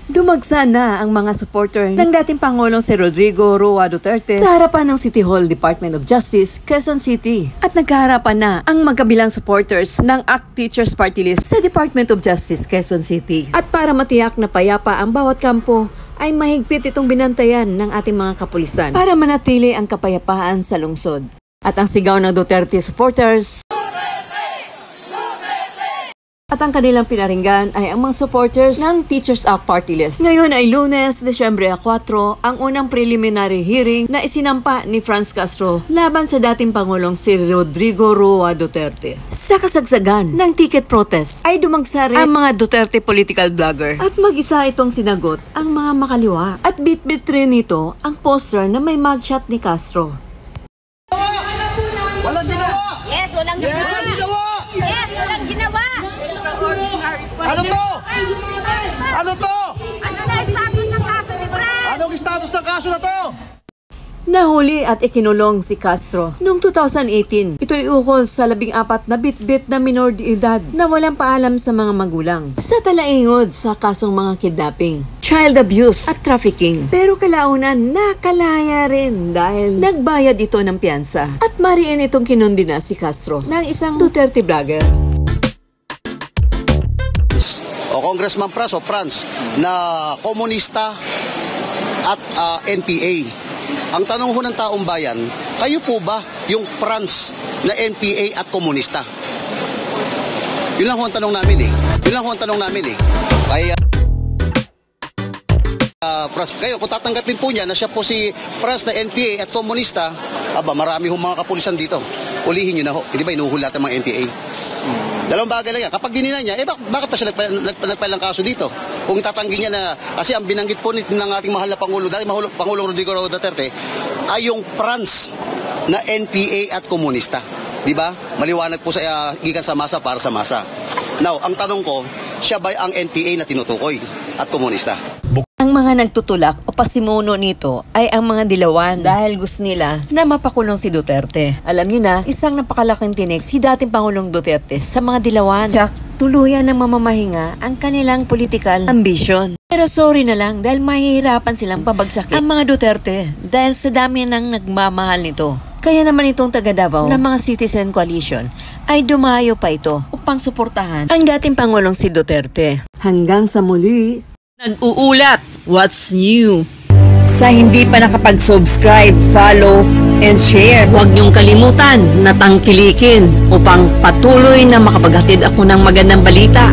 Dumagsa na ang mga supporter ng dating Pangulong si Rodrigo Roa Duterte sa harapan ng City Hall Department of Justice, Quezon City. At nagkaharapan na ang magkabilang supporters ng ACT Teachers Party List sa Department of Justice, Quezon City. At para matiyak na payapa ang bawat kampo, ay mahigpit itong binantayan ng ating mga kapulisan para manatili ang kapayapaan sa lungsod. At ang sigaw ng Duterte supporters at ang kanilang pinaringgan ay ang mga supporters ng Teachers Act Party List. Ngayon ay Lunes, Desyembre 4, ang unang preliminary hearing na isinampa ni Franz Castro laban sa dating Pangulong si Rodrigo Roa Duterte. Sa kasagsagan ng ticket protest ay dumagsa rin ang mga Duterte political blogger at mag-isa itong sinagot ang mga makaliwa at bit-bit rin nito ang poster na may mugshot ni Castro. Walang ginawa! Yes, walang ginawa! Yes, walang ginawa! Ano to? Ano to? Ano na status ng kaso ni Franz? Anong status ng kaso na to? Nahuli at ikinulong si Castro noong 2018. Ito'y ukol sa 14 na bit-bit na minor de edad na walang paalam sa mga magulang sa talaingod sa kasong mga kidnapping, child abuse at trafficking. Pero kalaunan nakalaya rin dahil nagbayad ito ng piyansa. At mariin itong kinundina si Castro ng isang Duterte blogger. O Congressman Franz o Franz na komunista at NPA. Ang tanong ho ng taong bayan, kayo po ba yung Franz na NPA at komunista? Yun lang ho ang tanong namin eh. Yun lang ho ang tanong namin eh. Kaya Franz, kayo kung tatanggapin po niya na siya po si Franz na NPA at komunista, aba marami ho mga kapulisan dito. Ulihin niyo na ho. Hindi ba inuhulat ang mga NPA? Dalawang bagay lang yan. Kapag dinina niya, bakit pa siya nagpalang kaso dito? Kung tatanggi niya na, kasi ang binanggit po ng ating mahal na Pangulo, dahil Pangulong Rodrigo Roa Duterte, ay yung Franz na NPA at komunista. Diba? Maliwanag po sa gikan sa masa para sa masa. Now, ang tanong ko, siya ba ang NPA na tinutukoy at komunista? Ang mga nagtutulak o pasimuno nito ay ang mga dilawan dahil gusto nila na mapakulong si Duterte. Alam niyo na, isang napakalaking tinik si dating Pangulong Duterte sa mga dilawan. Tsak, tuluyan ng mamamahinga ang kanilang political ambition. Pero sorry na lang dahil mahihirapan silang pabagsakin ang mga Duterte dahil sa dami ng nagmamahal nito. Kaya naman itong taga Davao ng mga Citizen Coalition ay dumayo pa ito upang suportahan ang dating Pangulong si Duterte. Hanggang sa muli, nag-uulat, what's new? Sa hindi pa nakapag-subscribe, follow, and share, huwag niyong kalimutan na tangkilikin upang patuloy na makapaghatid ako ng magandang balita.